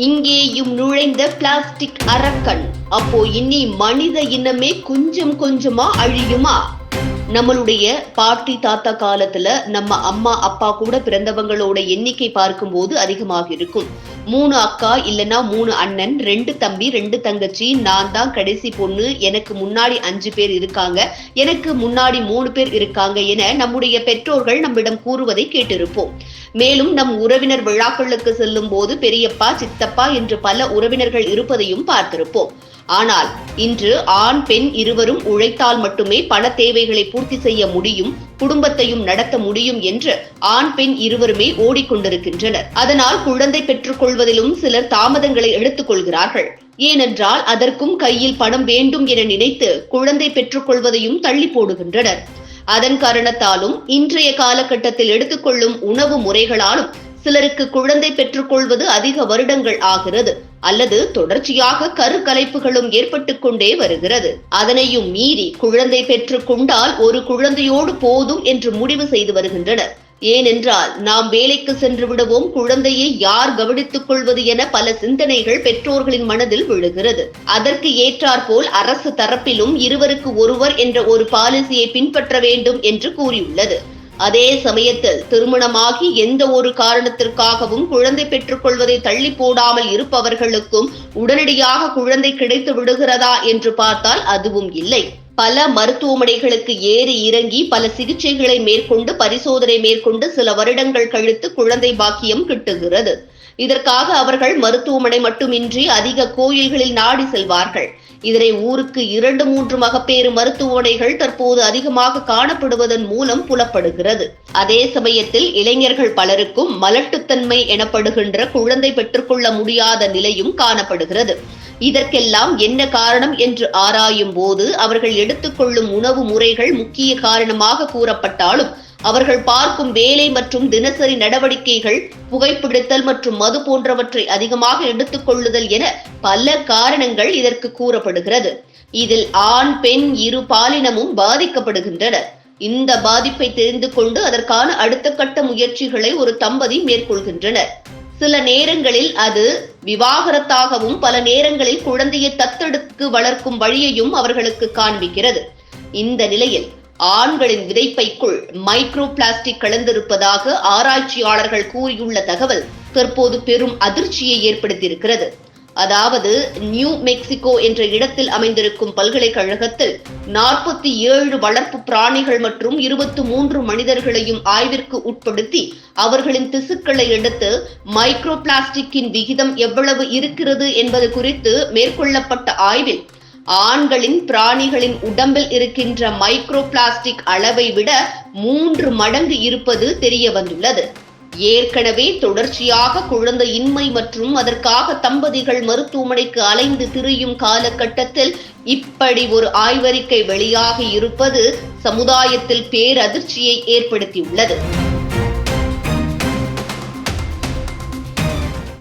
இங்கேயும் நுழைந்த பிளாஸ்டிக் அரக்கன். அப்போ இனி மனித இனமே கொஞ்சம் கொஞ்சமா அழியுமா? நம்மளுடைய பாட்டி தாத்தா காலத்துல நம்ம அம்மா அப்பா கூட பிறந்தவங்களோட எண்ணிக்கை பார்க்கும்போது அதிகமாக இருக்கும். 3 அக்கா இல்லனா 3 அண்ணன், 2 தம்பி 2 தங்கச்சி, நான் தான் கடைசி பொண்ணு, எனக்கு முன்னாடி 5 பேர் இருக்காங்க, எனக்கு முன்னாடி 3 பேர் இருக்காங்க என நம்முடைய பெற்றோர்கள் நம்மிடம் கூறுவதை கேட்டிருப்போம். மேலும் நம் உறவினர் விழாக்களுக்கு செல்லும் போது பெரியப்பா சித்தப்பா என்று பல உறவினர்கள் இருப்பதையும் பார்த்திருப்போம். ஆனால் இன்று ஆண் பெண் இருவரும் உழைத்தால் மட்டுமே பண தேவைகளை பூர்த்தி செய்ய முடியும், குடும்பத்தையும் நடத்த முடியும் என்று ஆண் பெண் இருவருமே ஓடிக்கொண்டிருக்கின்றனர். அதனால் குழந்தை பெற்றுக் கொள்வதிலும் சிலர் தாமதங்களை எடுத்துக் கொள்கிறார்கள். ஏனென்றால் அதற்கும் கையில் பணம் வேண்டும் என நினைத்து குழந்தை பெற்றுக் கொள்வதையும் தள்ளி போடுகின்றனர். அதன் காரணத்தாலும் இன்றைய காலகட்டத்தில் எடுத்துக்கொள்ளும் உணவு முறைகளாலும் சிலருக்கு குழந்தை பெற்றுக் கொள்வது அதிக வருடங்கள் ஆகிறது, அல்லது தொடர்ச்சியாக கருக்கலைப்புகளும் ஏற்பட்டுக் கொண்டே வருகிறது. அதனையும் மீறி குழந்தை பெற்றுக் கொண்டால் ஒரு குழந்தையோடு போதும் என்று முடிவு செய்து வருகின்றனர். ஏனென்றால் நாம் வேலைக்கு சென்று விடுவோம், குழந்தையை யார் கவனித்துக் கொள்வது என பல சிந்தனைகள் பெற்றோர்களின் மனதில் விழுகிறது. அதற்கு ஏற்றாற்போல் அரசு தரப்பிலும் இருவருக்கு ஒருவர் என்ற ஒரு பாலிசியை பின்பற்ற வேண்டும் என்று கூறியுள்ளது. அதே சமயத்தில் திருமணமாகி எந்த ஒரு காரணத்திற்காகவும் குழந்தை பெற்றுக் கொள்வதை தள்ளி போடாமல் இருப்பவர்களுக்கும் உடனடியாக குழந்தை கிடைத்து விடுகிறதா என்று பார்த்தால் அதுவும் இல்லை. பல மருத்துவமனைகளுக்கு ஏறி இறங்கி பல சிகிச்சைகளை மேற்கொண்டு பரிசோதனை மேற்கொண்டு சில வருடங்கள் கழித்து குழந்தை பாக்கியம் கிட்டுகிறது. இதற்காக அவர்கள் மருத்துவமனை மட்டுமின்றி அதிக கோயில்களில் நாடி செல்வார்கள். இதனை ஊருக்கு 2-3 மகப்பேறு மருத்துவமனைகள் தற்போது அதிகமாக காணப்படுவதன் மூலம் புலப்படுகிறது. அதே சமயத்தில் இளைஞர்கள் பலருக்கும் மலட்டுத்தன்மை எனப்படுகின்ற குழந்தை பெற்றுக்கொள்ள முடியாத நிலையும் காணப்படுகிறது. இதற்கெல்லாம் என்ன காரணம் என்று ஆராயும் போது அவர்கள் எடுத்துக்கொள்ளும் உணவு முறைகள் முக்கிய காரணமாக கூறப்பட்டாலும் அவர்கள் பார்க்கும் வேலை மற்றும் தினசரி நடவடிக்கைகள், புகைப்பிடித்தல் மற்றும் மது போன்றவற்றை அதிகமாக எடுத்துக் கொள்ளுதல் என பல காரணங்கள் இதற்கு கூறப்படுகிறது. இதில் ஆண் பெண் இரு பாலினமும் பாதிக்கப்படுகின்றனர். இந்த பாதிப்பை தெரிந்து கொண்டு அதற்கான அடுத்த கட்ட முயற்சிகளை ஒரு தம்பதி மேற்கொள்கின்றனர். சில நேரங்களில் அது விவாகரத்தாகவும் பல நேரங்களில் குழந்தையை தத்தெடுத்து வளர்க்கும் வழியையும் அவர்களுக்கு காண்பிக்கிறது. இந்த நிலையில் ஆண்களின் விதைப்பைக்குள் மைக்ரோ பிளாஸ்டிக் கலந்திருப்பதாக ஆராய்ச்சியாளர்கள் கூறியுள்ள தகவல் தற்போது பெரும் அதிர்ச்சியை ஏற்படுத்தியிருக்கிறது. அதாவது நியூ மெக்சிகோ என்ற இடத்தில் அமைந்திருக்கும் பல்கலைக்கழகத்தில் 47 வளர்ப்பு பிராணிகள் மற்றும் 23 மனிதர்களையும் ஆய்விற்கு உட்படுத்தி அவர்களின் திசுக்களை எடுத்து மைக்ரோ பிளாஸ்டிக்கின் விகிதம் எவ்வளவு இருக்கிறது என்பது குறித்து மேற்கொள்ளப்பட்ட ஆய்வில் ஆண்களின் பிராணிகளின் உடம்பில் இருக்கின்ற மைக்ரோ பிளாஸ்டிக் அளவை விட 3 மடங்கு இருப்பது தெரிய வந்துள்ளது. ஏற்கனவே தொடர்ச்சியாக குழந்தையின்மை மற்றும் அதற்காக தம்பதிகள் மருத்துவமனைக்கு அலைந்து திரியும் காலகட்டத்தில் இப்படி ஒரு ஆய்வறிக்கை வெளியாகி இருப்பது சமுதாயத்தில் பேரதிர்ச்சியை ஏற்படுத்தியுள்ளது.